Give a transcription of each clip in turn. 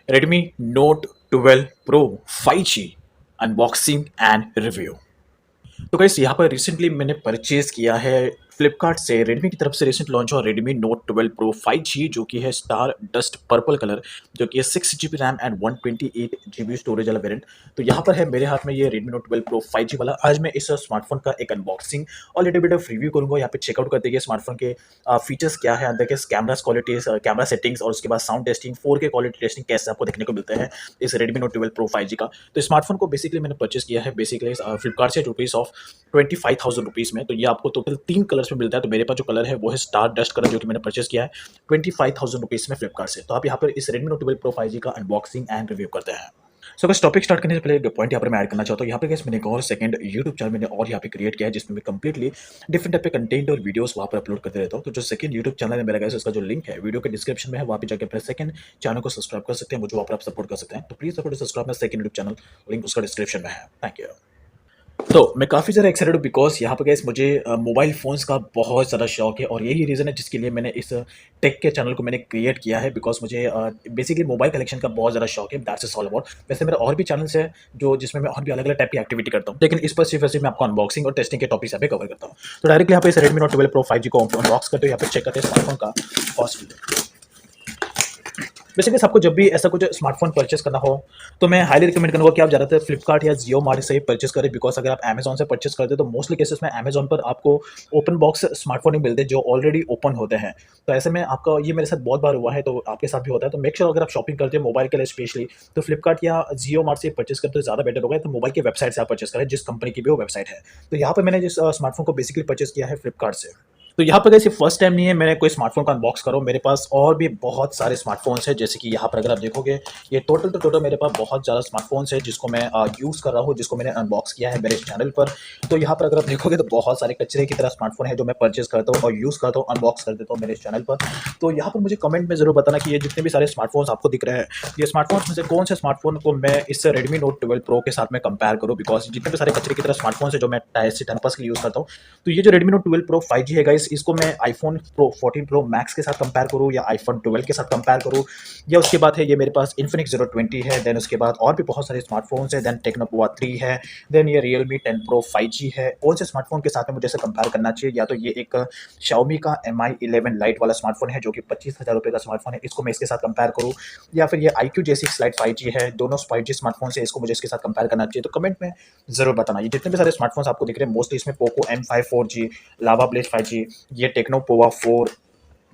Redmi Note 12 Pro 5G unboxing and review. तो guys यहाँ पर रिसेंटली मैंने परचेज किया है फ्लिपकार्ट से रेडमी की तरफ से रिसेंट लॉन्च हुआ रेडमी नोट 12 प्रो 5G जो कि है स्टार डस्ट पर्पल कलर, जो कि है 6 GB RAM and 128 GB storage वाला वेरिएंट। तो यहाँ पर है मेरे हाथ में ये रेडमी नोट 12 प्रो 5G वाला। आज मैं इस स्मार्टफोन का एक अनबॉक्सिंग और लिटिल बिट ऑफ रिव्यू करूंगा। यहाँ पे चेकआउट कर देखिए स्मार्टफोन के फीचर्स क्या है, अंदर के कैमरा क्वालिटी, कैमरा सेटिंग्स और उसके बाद sound testing, 4K quality testing कैसे आपको देखने को मिलते हैं इस रेडमी नोट 12 प्रो 5G का। तो स्मार्टफोन को बेसिकली मैंने परचेस किया है बेसिकली फ्लिपकार्ट से रुपीज़ ऑफ 25,000 रुपीज़ में। तो ये आपको टोटल 3 कलर्स में मिलता है। तो मेरे पास जो कलर है वो है स्टार डस्ट कलर, जो कि मैंने परचेस किया है 25,000 रुपीज़ में फ्लिपकार्ट से। तो आप यहाँ पर इस रेडमी नोट 12 प्रो 5G का अनबॉक्सिंग एंड रिव्यू करते हैं। सो बस टॉपिक स्टार्ट करने से पहले एक पॉइंट यहाँ पर मैं ऐड करना चाहता हूँ। यहाँ पे मैंने एक और सेकंड यूट्यूब चैनल मैंने और यहाँ पे क्रिएट किया है जिसमें मैं कंप्लीटली डिफरेंट टाइप के कंटेंट और वीडियोस वहाँ पर अपलोड करते रहता हूँ। तो जो सेकंड यूट्यूब चैनल है मेरा गाइस, उसका जो लिंक है वीडियो के डिस्क्रिप्शन में है, वहाँ पे जाकर अपने सेकंड चैनल को सब्सक्राइब कर सकते हैं, मुझे वहाँ पर आप सपोर्ट कर सकते हैं। तो please support subscribe my second YouTube channel, link उसका डिस्क्रिप्शन में है। Thank you. तो मैं काफ़ी ज़्यादा एक्साइटेड हूँ बिकॉज़ यहाँ पे गाइस मुझे मोबाइल फ़ोन्स का बहुत ज़्यादा शौक है और यही रीज़न है जिसके लिए मैंने इस टेक के चैनल को मैंने क्रिएट किया है। बिकॉज़ मुझे बेसिकली मोबाइल कलेक्शन का बहुत ज़्यादा शौक है। That's is all about. वैसे मेरा और भी चैनल्स है जो जिसमें मैं और भी अलग-अलग टाइप की एक्टिविटी करता हूँ, लेकिन इस पर सिर्फ़ और सिर्फ़ मैं आपको अनबॉक्सिंग और टेस्टिंग के टॉपिक्स यहाँ पे कवर करता हूँ। तो डायरेक्टली यहाँ पे इस रेडमी नोट 12 प्रो 5G को अनबॉक्स करते हो, यहाँ पे चेक करते हैं स्मार्टफ़ोन का कॉस्ट। बेसिकली आपको जब भी ऐसा कुछ स्मार्टफोन परचेस करना हो तो मैं हाईली रिकमेंड करूंगा कि आप ज़्यादातर फ्लिपकार्ट या जियो मार्ट से ही परचेस करें। बिकॉज अगर आप अमेजॉन से परचेस करते हैं तो मोस्टली केसेस में अमेजॉन पर आपको ओपन बॉक्स स्मार्टफोन ही मिलते हैं जो ऑलरेडी ओपन होते हैं। तो ऐसे में आपका ये मेरे साथ बहुत बार हुआ है, तो आपके साथ भी होता है। तो मेक श्योर अगर आप शॉपिंग करते हैं मोबाइल के लिए स्पेशली, तो फ्लिपकार्ट या जियो मार्ट से परचेस करते तो ज़्यादा बेटर होगा। तो मोबाइल की वेबसाइट से आप परचेस करें जिस कंपनी की भी वो वेबसाइट है। तो यहाँ पर मैंने जिस स्मार्टफोन को बेसिकली परचेस किया है फ्लिपकार्ट से। तो यहाँ पर सिर्फ फर्स्ट टाइम नहीं है मैंने कोई स्मार्टफोन का अनबॉक्स करो, मेरे पास और भी बहुत सारे स्मार्टफोन्स हैं। जैसे कि यहाँ पर अगर आप देखोगे ये टोटल मेरे पास बहुत ज़्यादा स्मार्टफोन्स है जिसको मैं यूज़ कर रहा हूँ, जिसको मैंने अनबॉक्स किया है मेरे चैनल पर। तो यहाँ पर अगर आप देखोगे तो बहुत सारे कचरे की तरह स्मार्टफोन है जो मैं परचेज करता हूँ और यूज़ करता हूँ, अनबॉक्स कर देता हूँ मेरे चैनल पर। तो यहाँ पर मुझे कमेंट में ज़रूर बताना कि ये जितने भी सारे स्मार्टफोन्स आपको दिख रहे हैं, ये स्मार्टफोन्स में से कौन से स्मार्टफोन को मैं इस रेडमी नोट 12 प्रो के साथ में कंपेयर करूँ। बिकॉज जितने भी सारे कचरे की तरह स्मार्टफोन्स है जो मैं टाइम पास के लिए यूज़ करता हूँ, तो ये जो रेडमी नोट 12 प्रो 5G है गाइस, इसको मैं आईफोन प्रो 14 प्रो मैक्स के साथ कंपेयर करूँ या आईफोन 12 के साथ कंपेयर करूँ, या उसके बाद है ये मेरे पास इन्फिनिक्स 020 है। देन उसके बाद और भी बहुत सारे स्मार्टफोन्स है। देन टेक्नो पोवा 3 है। देन ये रियलमी 10 प्रो 5G है। कौन से स्मार्टफोन के साथ में मुझे इसे कंपेयर करना चाहिए? या तो ये एक Xiaomi का Mi 11 लाइट वाला स्मार्टफोन है जो कि 25,000 रुपये का स्मार्टफोन है, इसको मैं इसके साथ कंपेयर करूँ, या फिर ये iQOO J6 लाइट 5G है, दोनों 5G स्मार्टफोन है, इसको मुझे इसके साथ कंपेयर करना चाहिए। तो कमेंट में जरूर बताना। ये जितने भी सारे स्मार्टफोन्स आपको दिख रहे हैं मोस्टली इसमें पोको M5 4G, लावा ब्लेज 5G, ये टेक्नो पोवा 4,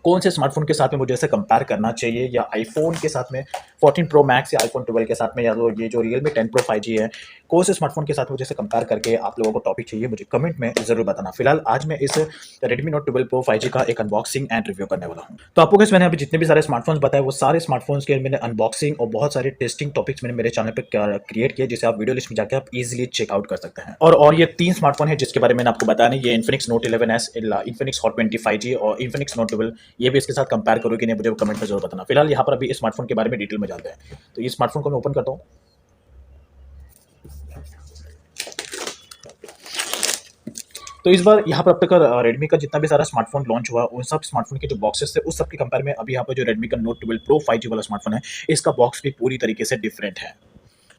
कौन से स्मार्टफोन के साथ में मुझे इसे कंपेयर करना चाहिए? या आईफोन के साथ में 14 प्रो मैक्स या आईफोन 12 के साथ में, या तो ये जो रियलमी 10 प्रो 5G है, कौन से स्मार्टफोन के साथ मुझे इसे कंपेयर करके आप लोगों को टॉपिक चाहिए मुझे कमेंट में जरूर बताना। फिलहाल आज मैं इस रेडमी नोट 12 प्रो 5G का एक अनबॉक्सिंग एंड रिव्यू करने वाला हूँ। तो आपको मैंने अभी जितने भी सारे स्मार्टफोन्स बताए वो सारे स्मार्टफोन्स के मैंने अनबॉक्सिंग और बहुत सारे टेस्टिंग टॉपिक्स मैंने मेरे चैनल पर क्रिएट किए, जिसे आप वीडियो लिस्ट में जाकर आप इजीली चेकआउट कर सकते हैं। और ये 3 स्मार्टफोन है जिसके बारे में आपको बताया, ये Infinix note 11S, Infinix hot 20 5G और इन्फिनिक्स नोट 12, ये भी इसके साथ कंपेयर करो कि नहीं मुझे कमेंट में जरूर बताना। फिलहाल यहाँ पर अभी इस स्मार्टफोन के बारे में डिटेल में जानते हैं। तो इस स्मार्टफोन को मैं ओपन करता हूँ। तो इस बार यहाँ पर अब तक रेडमी का जितना भी सारा स्मार्टफोन लॉन्च हुआ उन सब स्मार्टफोन के जो बॉक्सेस थे उस सब के कंपेयर में अभी यहाँ पर जो रेडमी का नोट 12 प्रो 5G वाला स्मार्टफोन है, इसका बॉक्स भी पूरी तरीके से डिफरेंट है।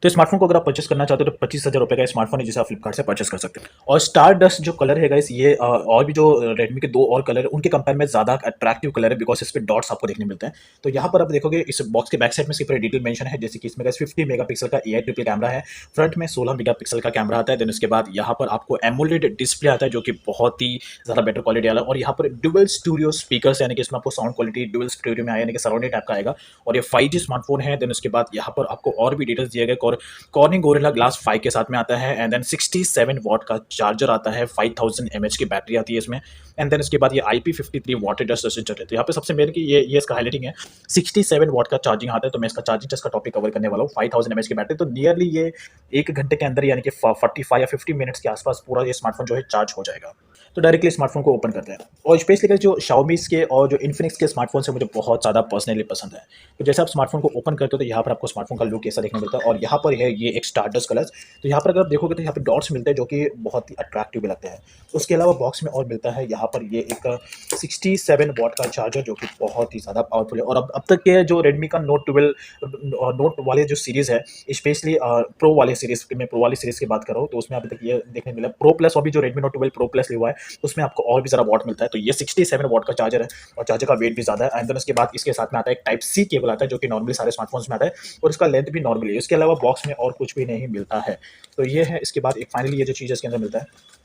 तो स्मार्टफोन को अगर आप परचेस करना चाहते हो तो 25,000 रुपये का स्मार्टफोन है जिसे आप फ्लिपकार्ट से परचेस कर सकते हैं। और स्टार डस्ट जो कलर है गाइस, ये और भी जो रेडमी के 2 और कलर है उनके कंपेयर में ज़्यादा अट्रैक्टिव कलर है, बिकॉज इस पे डॉट्स आपको देखने मिलते हैं। तो यहाँ पर आप देखोगे इस बॉक्स के बैक साइड में इसके पूरे डिटेल मेंशन है, जैसे कि इसमें 50 मेगापिक्सल का AI ट्रिपल कैमरा है, फ्रंट में 16 मेगापिक्सल का कैमरा आता है। देन उसके बाद यहाँ पर आपको एमोलेड डिस्प्ले आता है जो कि बहुत ही ज़्यादा बेटर क्वालिटी वाला, और यहाँ पर डुअल स्टूडियो स्पीकर, यानी कि इसमें आपको साउंड क्वालिटी डुअल स्टूडियो में आया, यानी कि सराउंडिंग टाइप का आएगा। और ये 5G स्मार्टफोन है। देन उसके बाद यहाँ पर आपको और भी डिटेल्स दिए गए, और कॉर्निंग गोरिल्ला ग्लास 5 के साथ में आता है। एंड देन 67 वॉट का चार्जर आता है, 5000 mAh की बैटरी आती है इसमें। एंड देन इसके बाद ये IP53 वाटर डस्ट रेसिस्टेंट है। तो यहाँ पे सबसे मेन की ये इसका हाईलाइटिंग है, 67 वॉट का चार्जिंग आता है। तो मैं इसका चार्जिंग टेस्ट का टॉपिक कवर करने वाला हूँ। 5000 mAh की बैटरी, तो नियरली ये 1 घंटे के अंदर यानी कि 45 या 50 मिनट्स के आसपास पूरा ये स्मार्टफोन जो है चार्ज हो जाएगा। तो डायरेक्टली स्मार्टफोन को ओपन करते हैं। और स्पेशली जो Xiaomi के और जो Infinix के स्मार्टफोन्स हैं मुझे बहुत ज़्यादा पर्सनली पसंद है। तो जैसे आप स्मार्टफोन को ओपन करते हो तो यहाँ पर आपको स्मार्टफोन का लुक ऐसा देखने को मिलता है और यहाँ पर है ये एक स्टारडस्ट कलर। तो यहाँ पर अगर आप देखोगे तो यहाँ पे डॉट्स मिलते हैं जो कि बहुत ही अट्रैक्टिव भी लगते हैं। उसके अलावा बॉक्स में और मिलता है यहाँ पर ये एक 67 वॉट का चार्जर जो कि बहुत ही ज़्यादा पावरफुल है। और अब तक के जो रेडमी का नोट 12 और नोट वाले जो सीरीज़ है, स्पेशली प्रो वाले सीरीज़ मैं प्रो वाली सीरीज़ की बात कर रहा हूँ, तो उसमें अभी तक ये देखने मिला प्रो प्लस। अभी जो रेडमी नोट 12 प्रो प्लस लिया हुआ है उसमें आपको और भी ज़्यादा वॉट मिलता है। तो ये 67 वॉट का चार्जर है और चार्जर का वेट भी ज़्यादा है। एंड देन उसके बाद इसके साथ में आता है एक टाइप सी केबल आता है जो कि नॉर्मली सारे स्मार्टफोन्स में आता है और इसका लेंथ भी नॉर्मली है। इसके अलावा बॉक्स में और कुछ भी नहीं मिलता है। तो ये है। इसके बाद एक फाइनली ये जो चीज़ इसके अंदर मिलता है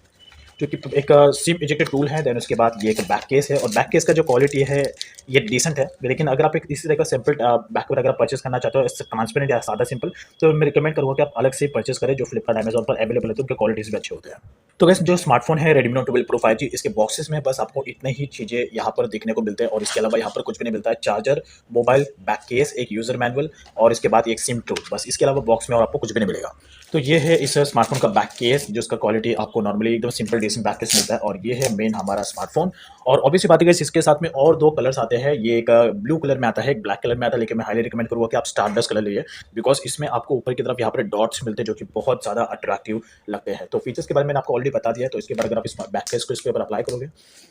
जो कि एक सिम इजेक्टर टूल है। देन उसके बाद ये एक बैक केस है और बैक केस का जो क्वालिटी है ये डिसेंट है। लेकिन अगर आप एक इसी तरह का सिंपल बैक कवर अगर परचेस करना चाहते हो ट्रांसपेरेंट या सादा सिंपल, तो मैं रिकमेंड करूँगा कि आप अलग से परचेस करें जो फ्लिपकार्ट अमेजॉन पर अवेलेबल है, तो उनके क्वालिटीज़ भी अच्छे होते हैं। तो वैसे जो स्मार्टफोन है रेडमी नोट 12 प्रो 5G, इसके बॉक्सेस में बस आपको इतने ही चीज़ें यहाँ पर देखने को मिलते हैं और इसके अलावा यहाँ पर कुछ भी नहीं मिलता है। चार्जर, मोबाइल, बैक केस, एक यूज़र मैनुअल और इसके बाद एक सिम टूल, बस इसके अलावा बॉक्स में और आपको कुछ भी नहीं मिलेगा। तो ये है इस स्मार्टफोन का बैक केस जिसका क्वालिटी आपको नॉर्मली एकदम सिंपल डिसेंट बैक केस मिलता है और ये है मेन हमारा स्मार्टफोन। और ऑब्वियसली बात है कि इसके साथ में और दो कलर्स आते हैं। ये एक ब्लू कलर में आता है, एक ब्लैक कलर में आता है, लेकिन मैं हाईली रिकमेंड करूँगा कि आप स्टारडस्ट कलर लीजिए बिकॉज इसमें आपको ऊपर की तरफ यहाँ पर डॉट्स मिलते हैं जो कि बहुत ज़्यादा अट्रैक्टिव लगते हैं। तो फीचर्स के बारे में मैंने आपको ऑलरेडी बता दिया है। तो इसके बाद अगर आप इस बैक केस को इसके ऊपर अप्लाई करोगे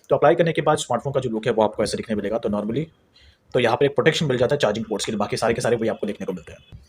तो अप्लाई करने के बाद स्मार्टफोन का जो लुक है वो आपको ऐसे दिखने मिलेगा। तो नॉर्मली तो यहाँ पर एक प्रोटेक्शन मिल जाता है चार्जिंग पोर्ट्स के लिए, बाकी सारे के सारे वही आपको देखने को मिलते हैं।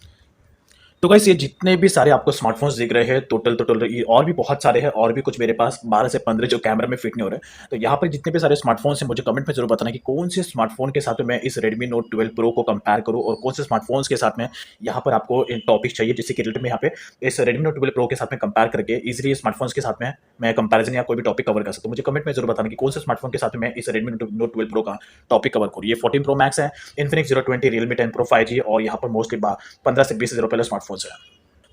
तो गाइस ये जितने भी सारे आपको स्मार्टफोन्स दिख रहे हैं टोटल ये और भी बहुत सारे हैं और भी कुछ मेरे पास 12 से 15 जो कैमरा में फिट नहीं हो रहे हैं। तो यहाँ पर जितने भी सारे स्मार्टफोन्स हैं मुझे कमेंट में जरूर बताना कि कौन से स्मार्टफोन के साथ में मैं इस रेडमी नोट 12 प्रो को कंपेयर करूँ और कौन से स्मार्टफोन्स के साथ में यहाँ पर आपको टॉपिक चाहिए जिससे कि रिलेटेड में यहाँ पे इस रेडमी नोट 12 प्रो के साथ में कंपेयर करके इजिली स्मार्टफोन्स के साथ में मैं कंपेरिजन या कोई भी टॉपिक कवर कर सकता हूँ। मुझे कमेंट में जरूर बताना कि कौन से स्मार्टफोन के साथ में मैं इस रेडमी नोट 12 प्रो का टॉपिक कवर करूँ। ये 14 प्रो मैक्स है, इन्फिनिक्स 020, रियलमी 10 प्रो 5G और यहाँ पर मोस्टली 15 से 20 हज़ार रुपये स्मार्टफोन्स है।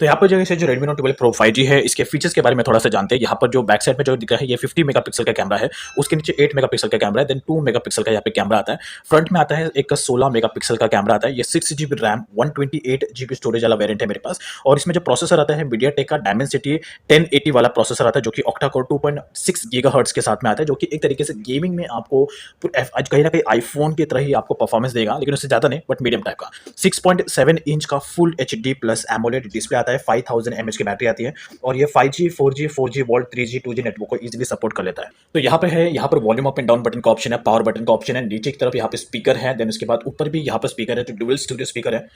तो यहाँ पर जो है जो रेडमी नोट 12 प्रो 5G है इसके फीचर्स के बारे में थोड़ा सा जानते हैं। यहाँ पर जो बैक साइड में जो दिखा है ये 50 मेगापिक्सल का कैमरा है, उसके नीचे 8 मेगापिक्सल का कैमरा है, देन 2 मेगापिक्सल का यहाँ पे कैमरा आता है। फ्रंट में आता है एक 16 मेगापिक्सल का कैमरा आता है। ये 6GB रैम 128GB स्टोरेज वाला वेरिएंट है मेरे पास। और इसमें जो प्रोसेसर आता है मीडियाटेक का डायमेंसिटी 1080 वाला प्रोसेसर आता है जो कि ऑक्टा कोर 2.6 गीगाहर्ट्ज के साथ में आता है, जो कि एक तरीके से गेमिंग में आपको आज कहीं ना कहीं आईफोन की तरह ही आपको परफॉर्मेंस देगा, लेकिन उससे ज़्यादा नहीं बट मीडियम टाइप का। 6.7 इंच का full HD plus AMOLED display आता है, 5000 mAh की बैटरी आती है और ये 5G 4G volt 3G 2G network को इजीली सपोर्ट कर लेता है। तो यहाँ पे है, यहाँ पर volume up and down button का ऑप्शन है, पावर बटन का ऑप्शन है, नीचे की तरफ यहाँ पे स्पीकर है, देन उसके बाद ऊपर भी यहाँ पर स्पीकर है, तो डुअल स्टूडियो स्पीकर है।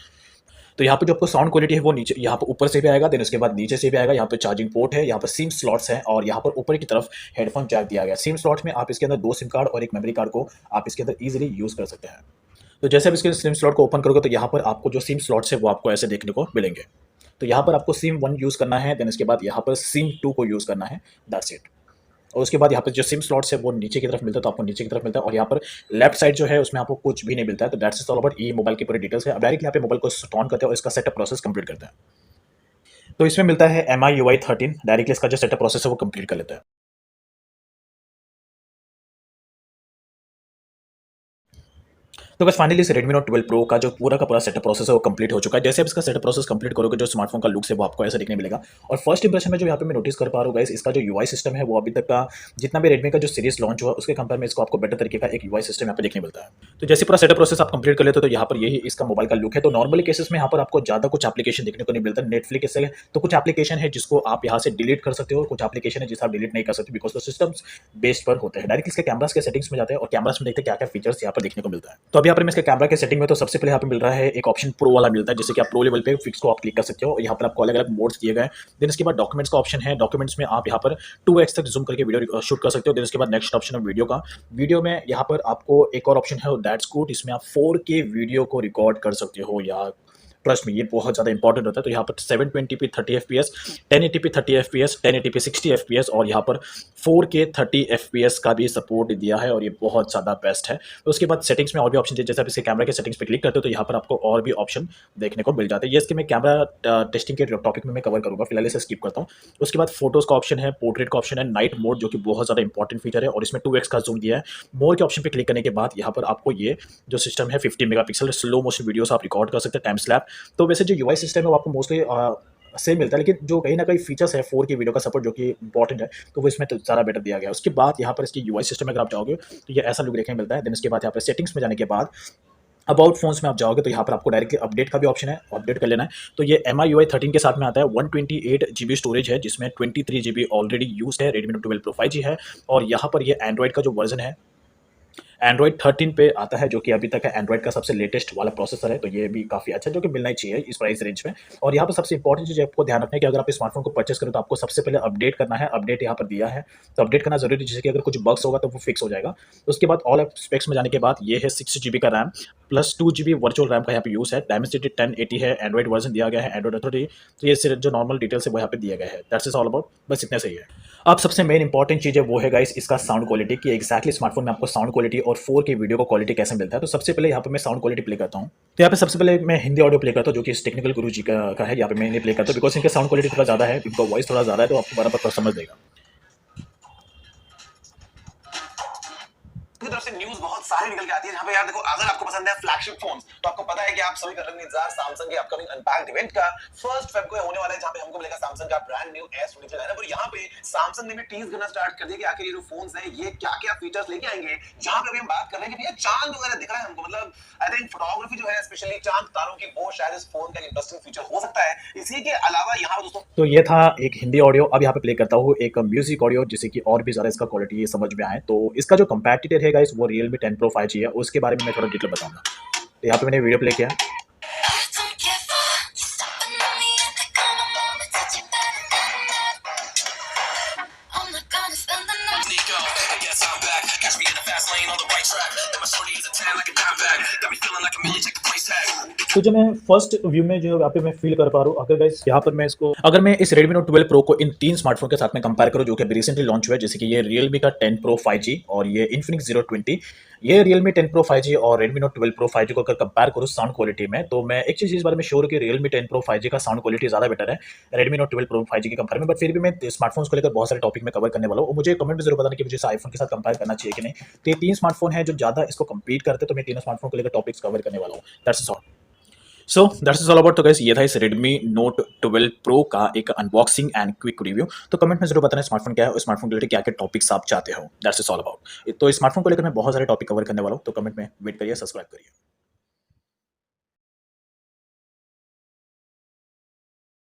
तो यहाँ पे जो आपको साउंड क्वालिटी है वो नीचे यहाँ पर ऊपर से भी आएगा, देन उसके बाद नीचे से भी आएगा। यहाँ पे चार्जिंग पोर्ट है, यहाँ पर सिम स्लॉट्स है और यहाँ पर ऊपर की तरफ हेडफोन जैक दिया गया। सिम स्लॉट में आप इसके अंदर 2 सिम कार्ड और एक मेमोरी कार्ड को आप इसके अंदर ईजिली यूज कर सकते हैं। तो जैसे आप इसके सिम स्लॉट को ओपन करोगे तो यहाँ पर आपको जो सिम स्लॉट्स है वो आपको ऐसे देखने को मिलेंगे। तो यहाँ पर आपको सिम 1 यूज़ करना है, देन इसके बाद यहाँ पर सिम 2 को यूज़ करना है, दैट्स इट। और उसके बाद यहाँ पर जो सिम स्लॉट्स है वो नीचे की तरफ मिलता है, तो आपको नीचे की तरफ मिलता है और यहाँ पर लेफ्ट साइड जो है उसमें आपको कुछ भी नहीं मिलता है। तो दैट्स ऑल अबाउट ये मोबाइल की पूरी डिटेल्स है। अब डायरेक्टली यहाँ पे मोबाइल को स्विच ऑन करते हैं और इसका सेटअप प्रोसेस कंप्लीट करते हैं। तो इसमें मिलता है MIUI 13, डायरेक्टली इसका जो सेटअप प्रोसेस है वो कंप्लीट कर लेते हैं। तो बस फाइनली इस रेडमी नोट 12 प्रो का जो पूरा का पूरा सेटअप प्रोसेस है वो कंप्लीट हो चुका है। जैसे आप इसका सेटअप प्रोसेस कंप्लीट करोगे जो स्मार्टफोन का लुक है वो आपको ऐसा दिखने मिलेगा। और फर्स्ट इंप्रेशन में जो यहाँ पे मैं नोटिस कर पा रहा हूँ गाइस, इसका जो यूआई सिस्टम है वो अभी तक का जितना भी रेडमी का जो सीरीज लॉन्च हुआ उसके कंपेयर में इसको आपको बेटर तरीके का एक यूआई सिस्टम यहाँ पे देखने मिलता है। तो जैसे पूरा सेटअप प्रोसेस आप कंप्लीट कर लेते हो तो यहाँ पर यही इसका मोबाइल का लुक है। तो नॉर्मली केसेस में यहाँ पर आपको ज्यादा कुछ एप्लीकेशन देखने को नहीं मिलता। नेटफ्लिक्स है तो कुछ एप्लीकेशन है जिसको आप यहाँ से डिलीट कर सकते हो, कुछ एप्लीकेशन है जिसे आप डिलीट नहीं कर सकते बिकॉज सिस्टम्स बेस्ड पर होते हैं। डायरेक्ट इसके कैमरास के सेटिंग्स में जाते हैं और कैमरास में देखते हैं क्या क्या फीचर्स यहाँ पर देखने को मिलता है। तो अभी यहाँ पर मैं इसके कैमरा के सेटिंग में तो सबसे पहले यहाँ पे मिल रहा है एक ऑप्शन प्रो वाला मिलता है, जैसे कि आप प्रो लेवल पे फिक्स को आप क्लिक कर सकते हो। यहाँ पर आपको अलग अलग मोड्स दिए गए हैं। देन इसके बाद डॉक्यूमेंट्स का ऑप्शन है, डॉक्यूमेंट्स में आप यहाँ पर 2x तक जूम करके वीडियो शूट कर सकते हो। देन इसके बाद नेक्स्ट ऑप्शन है वीडियो का। वीडियो में यहाँ पर आपको एक और ऑप्शन है दैट्स गुड, इसमें आप 4K वीडियो को रिकॉर्ड कर सकते हो। या ट्रस्ट में ये बहुत ज़्यादा इंपॉर्टेंट होता है। तो यहाँ पर 720p 30 fps, 1080p 30 fps, 1080p 60 fps और यहाँ पर 4K 30 fps का भी सपोर्ट दिया है और ये बहुत ज़्यादा बेस्ट है। तो उसके बाद सेटिंग्स में और भी ऑप्शन है, जैसे आप इसके कैमरा के सेटिंग्स पे क्लिक करते हो तो यहाँ पर आपको और भी ऑप्शन देखने को मिल जाते हैं। ये इसके मैं कैमरा टेस्टिंग के टॉपिक में मैं कवर करूँगा, फिलहाल इसे स्किप करता हूँ। उसके बाद फोटोज़ का ऑप्शन है, पोर्ट्रेट का ऑप्शन है, नाइट मोड जो कि बहुत ज़्यादा इंपॉर्टेंट फीचर है और इसमें 2x का जूम दिया है। मोर के ऑप्शन पर क्लिक करने के बाद यहाँ पर आपको ये जो सिस्टम है 50 मेगापिक्सल स्लो मोशन वीडियोस आप रिकॉर्ड कर सकते हैं, टाइम स्लैप। तो वैसे जो यूआई सिस्टम है वो आपको मोस्टली सेम मिलता है, लेकिन जो कहीं न कहीं फीचर्स है 4K वीडियो का सपोर्ट जो कि इम्पोर्टेंट है, तो वो इसमें तो ज़्यादा बेटर दिया गया है। उसके बाद यहाँ पर इसकी यूआई सिस्टम में अगर आप जाओगे, तो ये ऐसा लुक देखने को मिलता है। देन इसके बाद यहाँ पे सेटिंग्स में जाने के बाद अबाउट फ़ोन्स में आप जाओगे, तो यहाँ पर आपको डायरेक्टली अपडेट का भी ऑप्शन है, अपडेट कर लेना है। तो ये MIUI 13 के साथ में आता है, 128 जीबी स्टोरेज है, जिसमें 23 जीबी ऑलरेडी यूज़ है, Redmi Note 12 Pro 5G है। और यहाँ पर ये एंड्रॉइड का जो वर्ज़न है, एंड्रॉइड 13 पे आता है, जो कि अभी तक है एंड्रॉइड का सबसे लेटेस्ट वाला प्रोसेसर है, तो ये भी काफ़ी अच्छा है, जो कि मिलना ही चाहिए इस प्राइस रेंज में। और यहाँ पर सबसे इंपॉर्टेंट चीज़ आपको ध्यान रखना है कि अगर आप इस स्मार्टफोन को परचेस करें, तो आपको सबसे पहले अपडेट करना है, अपडेट यहाँ पर दिया है, तो अपडेट करना ज़रूरी है, जिससे कि अगर कुछ बग्स होगा तो वो फिक्स हो जाएगा। उसके बाद ऑल स्पेक्स में जाने के बाद ये है 6 जीबी का RAM plus 2 GB virtual RAM का यहाँ पे यूज़ है, डायमेंसिटी 1080 है, एंड्रॉइड वर्जन दिया गया है, एंड्रॉइड अथॉरिटी। तो ये सिर्फ जो नॉर्मल डिटेल्स है वो यहाँ पे दिया गया है। दैट्स इज ऑल अबाउट, बस इतना सही है। अब सबसे मेन इंपॉर्टेंट चीज़ है वो है गाइस इसका साउंड क्वालिटी, कि एक्जैक्टली स्मार्टफोन में आपको साउंड क्वालिटी और 4K वीडियो को क्वालिटी कैसे मिलता है। तो सबसे पहले यहाँ पे मैं साउंड क्वालिटी प्ले करता हूँ। तो यहाँ पे सबसे पहले मैं हिंदी ऑडियो प्ले करता हूँ, जो कि इस टेक्निकल गुरु जी का है। यहाँ पे मैं इन्हें प्ले करता हूँ बिकॉज इनका साउंड क्वालिटी थोड़ा ज़्यादा है, इनका वॉइस थोड़ा ज़्यादा है, तो आपको बराबर समझ देगा। की तरफ से न्यूज बहुत सारी निकल के आती है, जहां पे यार देखो, अगर आपको पसंद है फ्लैगशिप फोन्स, तो आपको पता है कि आप सभी कर रहे हैं इंतजार सैमसंग के अपकमिंग अनपैक्ड इवेंट का। 1 फेब को होने वाला है, जहां पे हमको मिलेगा सैमसंग का ब्रांड न्यू S23 लाइनअप। और यहां पे सैमसंग ने भी टीज करना स्टार्ट कर दिया कि आखिर ये जो फोन्स है ये क्या-क्या फीचर्स लेके आएंगे। जहां पे अभी हम बात कर रहे हैं कि भैया चांद वगैरह दिख रहा है हमको, मतलब आई थिंक फोटोग्राफी जो है स्पेशली चांद तारों की, वो शायद इस फोन का इंटरेस्टिंग फीचर हो सकता है। इसी के अलावा यहां पर दोस्तों, तो ये था एक हिंदी ऑडियो। अब यहाँ पे प्ले करता हूँ एक म्यूजिक ऑडियो, जिससे कि और भी ज़्यादा इसका क्वालिटी समझ में आए। तो इसका जो कंपैटिटर है गाइस, वो Realme 10 Pro 5G है, उसके बारे में मैं थोड़ा डिटेल बताऊंगा। तो यहाँ पे मैंने वीडियो प्ले किया। तो जो मैं फर्स्ट व्यू में जो यहाँ पे मैं फील कर पा रहा हूँ, अगर गाइस यहाँ पर मैं इसको, अगर मैं इस Redmi Note 12 Pro को इन 3 स्मार्टफोन के साथ में कंपेयर करूँ, जो कि अभी रिसेंटली लॉन्च हुआ है, जैसे कि ये Realme का 10 Pro 5G और ये Infinix Zero 20, ये Realme 10 Pro 5G और Redmi Note 12 Pro 5G को अगर कंपेयर करूँ साउंड क्वालिटी में, तो मैं एक चीज़ इस बारे में श्योर हूँ कि Realme 10 Pro 5G का साउंड क्वालिटी ज़्यादा बेटर है Redmi Note 12 Pro 5G के कंपेयर में। बट फिर भी मैं स्मार्टफोन्स को लेकर बहुत सारे टॉपिक में कवर करने वाला हूँ, और मुझे कमेंट में जरूर बताना कि मुझे इस आईफोन के साथ कंपेयर करना चाहिए कि नहीं। तो ये 3 स्मार्टफोन है जो ज़्यादा इसको कम्पीट करते हैं, तो मैं तीनों स्मार्टफोन को लेकर टॉपिक्स कवर करने वाला हूँ। That's all. So that's is all about. तो गाइस ये था इस Redmi Note 12 Pro का एक अनबॉक्सिंग एंड क्विक रिव्यू। तो कमेंट में जरूर बताना स्मार्टफोन क्या है और स्मार्टफोन के लिए क्या क्या टॉपिक्स आप चाहते हो। That's is all about. तो स्मार्टफोन को लेकर मैं बहुत सारे टॉपिक कवर करने वाला हूँ, तो कमेंट में वेट करिए, सब्सक्राइब करिए।